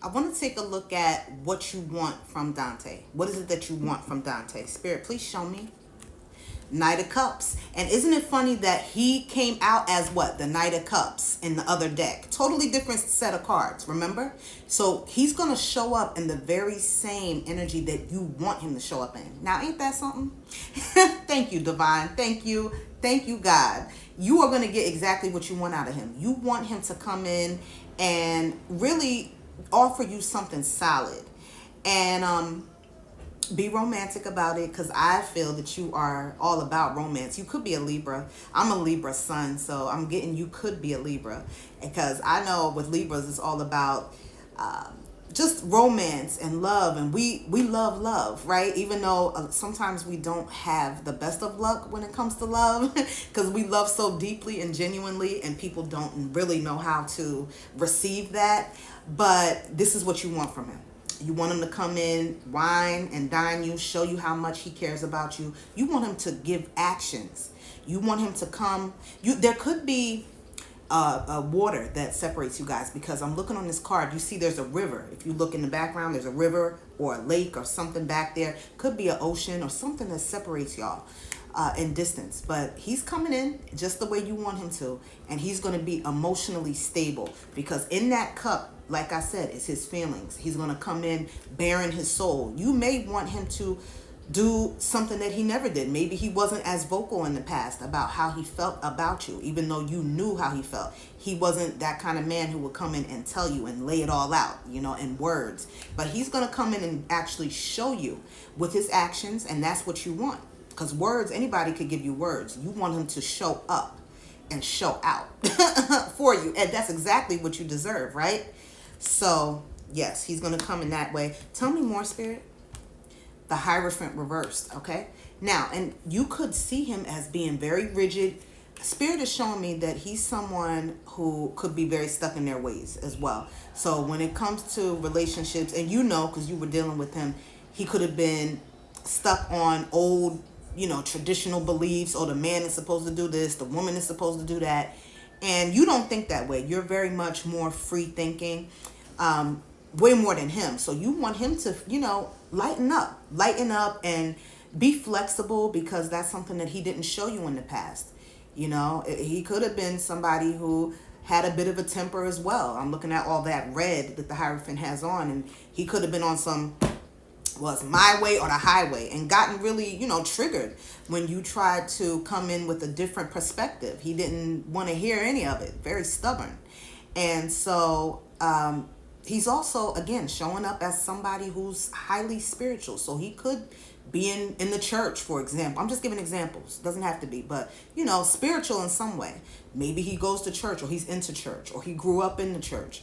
I want to take a look at what you want from Dante. What is it that you want from Dante? Spirit, please show me. Knight of Cups. And isn't it funny that he came out as what? The Knight of Cups in the other deck. Totally different set of cards, remember? So he's going to show up in the very same energy that you want him to show up in. Now, ain't that something? Thank you, Divine. Thank you. Thank you, God. You are going to get exactly what you want out of him. You want him to come in and really offer you something solid. And be romantic about it, because I feel that you are all about romance. You could be a Libra. I'm a Libra sun, so I'm getting you could be a Libra, because I know with Libras it's all about just romance and love, and we love, right? Even though sometimes we don't have the best of luck when it comes to love, because we love so deeply and genuinely, and people don't really know how to receive that. But this is what you want from him. You want him to come in, wine and dine you, show you how much he cares about you. You want him to give actions. You want him to come. There could be a water that separates you guys, because I'm looking on this card. You see there's a river. If you look in the background, there's a river or a lake or something back there. Could be an ocean or something that separates y'all in distance. But he's coming in just the way you want him to, and he's going to be emotionally stable, because in that cup, like I said, it's his feelings. He's going to come in bearing his soul. You may want him to do something that he never did. Maybe he wasn't as vocal in the past about how he felt about you, even though you knew how he felt. He wasn't that kind of man who would come in and tell you and lay it all out, in words. But he's going to come in and actually show you with his actions, and that's what you want. Because words, anybody could give you words. You want him to show up and show out for you. And that's exactly what you deserve, right? So, yes, he's going to come in that way. Tell me more, Spirit. The Hierophant reversed, okay? Now, and you could see him as being very rigid. Spirit is showing me that he's someone who could be very stuck in their ways as well. So when it comes to relationships, and because you were dealing with him, he could have been stuck on old, traditional beliefs, or the man is supposed to do this, the woman is supposed to do that. And you don't think that way. You're very much more free thinking, way more than him. So you want him to, lighten up and be flexible, because that's something that he didn't show you in the past. He could have been somebody who had a bit of a temper as well. I'm looking at all that red that the Hierophant has on, and he could have been on some, was my way or the highway, and gotten really, triggered when you tried to come in with a different perspective. He didn't want to hear any of it. Very stubborn. And so he's also, again, showing up as somebody who's highly spiritual. So he could be in the church, for example. I'm just giving examples. Doesn't have to be, but, spiritual in some way. Maybe he goes to church, or he's into church, or he grew up in the church.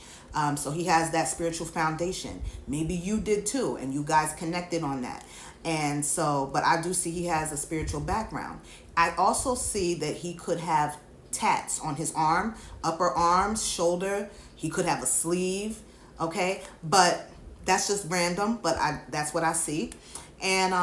So he has that spiritual foundation. Maybe you did too, and you guys connected on that. And so, but I do see he has a spiritual background. I also see that he could have tats on his arm, upper arms, shoulder. He could have a sleeve, okay? But that's just random, but that's what I see. And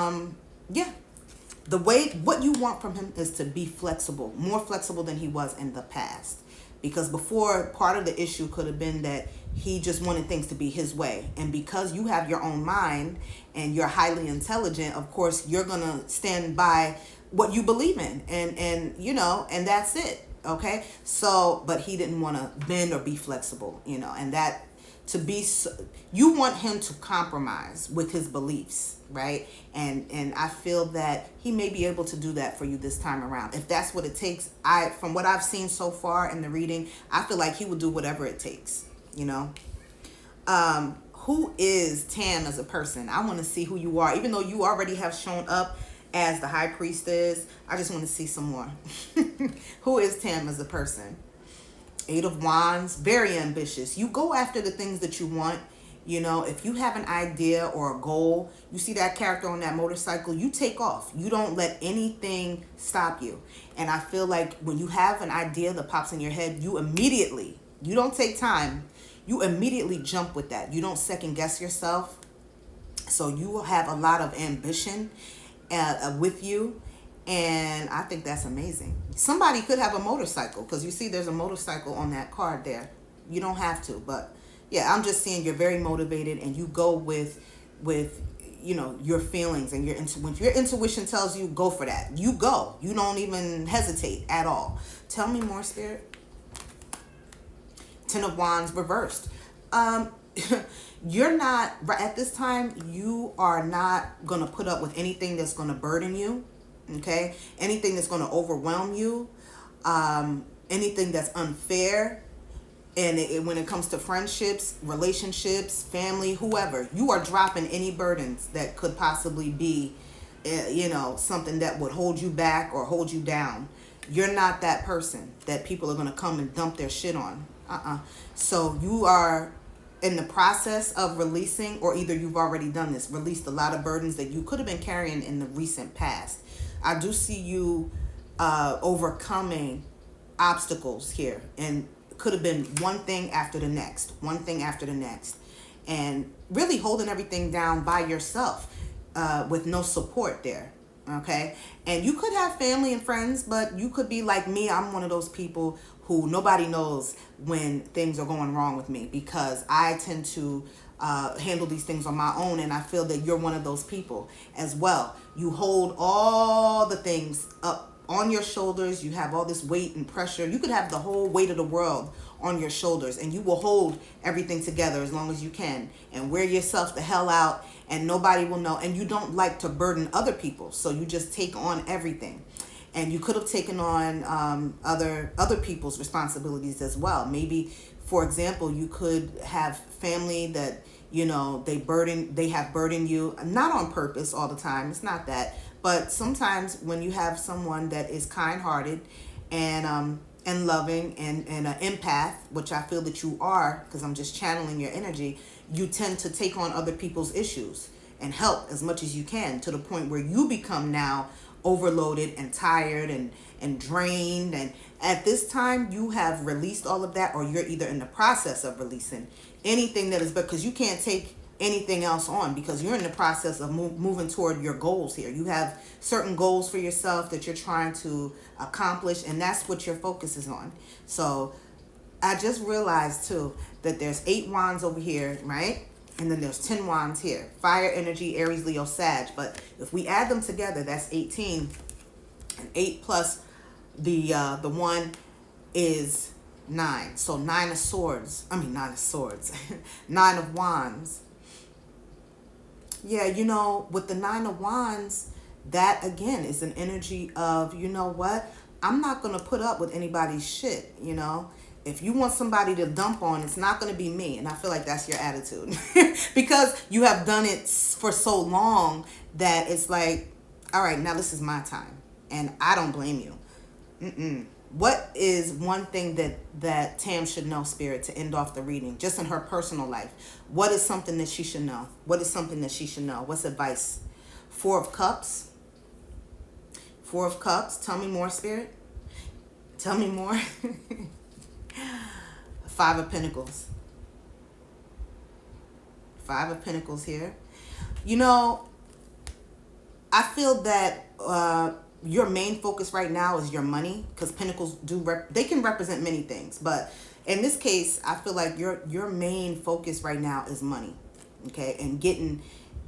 what you want from him is to be flexible, more flexible than he was in the past. Because before, part of the issue could have been that he just wanted things to be his way. And because you have your own mind and you're highly intelligent, of course, you're going to stand by what you believe in. And that's it. Okay. So, but he didn't want to bend or be flexible, and that you want him to compromise with his beliefs, right? And I feel that he may be able to do that for you this time around. If that's what it takes, from what I've seen so far in the reading, I feel like he will do whatever it takes, Who is Tam as a person? I want to see who you are, even though you already have shown up as the High Priestess. I just want to see some more. Who is Tam as a person? Eight of Wands, very ambitious. You go after the things that you want. If you have an idea or a goal, you see that character on that motorcycle, you take off. You don't let anything stop you. And I feel like when you have an idea that pops in your head, you don't take time. You immediately jump with that. You don't second guess yourself. So you will have a lot of ambition with you. And I think that's amazing. Somebody could have a motorcycle, because you see there's a motorcycle on that card there. You don't have to, but Yeah, I'm just saying you're very motivated and you go with your feelings and when your intuition tells you go for that, you go. You don't even hesitate at all. Tell me more, Spirit. Ten of Wands reversed. Um, you're not right at this time. You are not gonna put up with anything that's gonna burden you. Okay, anything that's gonna overwhelm you. Anything that's unfair. And when it comes to friendships, relationships, family, whoever, you are dropping any burdens that could possibly be, something that would hold you back or hold you down. You're not that person that people are going to come and dump their shit on. So you are in the process of releasing, or either you've already done this, released a lot of burdens that you could have been carrying in the recent past. I do see you overcoming obstacles here, and could have been one thing after the next, and really holding everything down by yourself with no support there. Okay, and you could have family and friends, but you could be like me. I'm one of those people who nobody knows when things are going wrong with me, because I tend to handle these things on my own, and I feel that you're one of those people as well. You hold all the things up on your shoulders. You have all this weight and pressure. You could have the whole weight of the world on your shoulders, and you will hold everything together as long as you can and wear yourself the hell out, and nobody will know. And you don't like to burden other people, so you just take on everything. And you could have taken on other people's responsibilities as well. Maybe, for example, you could have family that they have burdened you, not on purpose all the time. It's not that. But sometimes when you have someone that is kind-hearted and loving and an empath, which I feel that you are, because I'm just channeling your energy, you tend to take on other people's issues and help as much as you can, to the point where you become now overloaded and tired and drained. And at this time, you have released all of that, or you're either in the process of releasing anything that is, because you can't take anything else on, because you're in the process of moving toward your goals here. You have certain goals for yourself that you're trying to accomplish, and that's what your focus is on. So I just realized too that there's 8 wands over here, right? And then there's 10 wands here. Fire energy, Aries, Leo, Sag. But if we add them together, that's 18. And 8 plus the 1 is 9. So 9 of swords. 9 of wands. Yeah, with the 9 of wands, that again is an energy of, you know what? I'm not going to put up with anybody's shit, If you want somebody to dump on, it's not going to be me. And I feel like that's your attitude. Because you have done it for so long that it's like, all right, now this is my time. And I don't blame you. What is one thing that Tam should know, Spirit, to end off the reading, just in her personal life? What is something that she should know? What's advice? 4 of Cups. 4 of Cups. Tell me more, Spirit. Tell me more. 5 of Pentacles. 5 of Pentacles here. I feel that your main focus right now is your money, because Pentacles they can represent many things, but in this case, I feel like your main focus right now is money, okay, and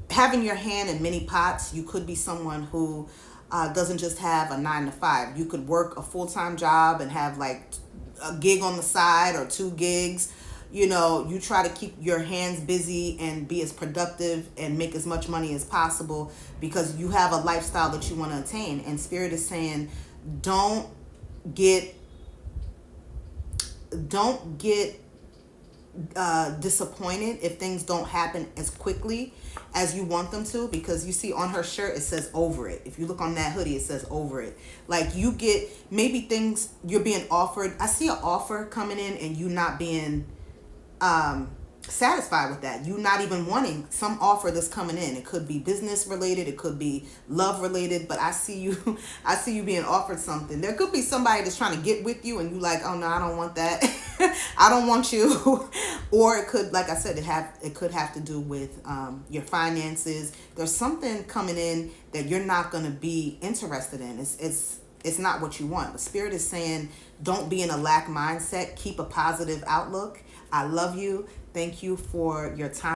having your hand in many pots. You could be someone who doesn't just have a 9 to 5. You could work a full-time job and have like a gig on the side or 2 gigs. You try to keep your hands busy and be as productive and make as much money as possible, because you have a lifestyle that you want to attain. And Spirit is saying, don't get disappointed if things don't happen as quickly as you want them to, because you see on her shirt it says over it. If you look on that hoodie, it says over it. Like, you get maybe things you're being offered. I see an offer coming in and you not being satisfied with that. You not even wanting some offer that's coming in. It could be business related, it could be love related, but I see you being offered something. There could be somebody that's trying to get with you and you like, oh no, I don't want that. I don't want you. Or it could, like I said, it could have to do with your finances. There's something coming in that you're not going to be interested in. It's not what you want. But Spirit is saying, don't be in a lack mindset. Keep a positive outlook. I love you. Thank you for your time.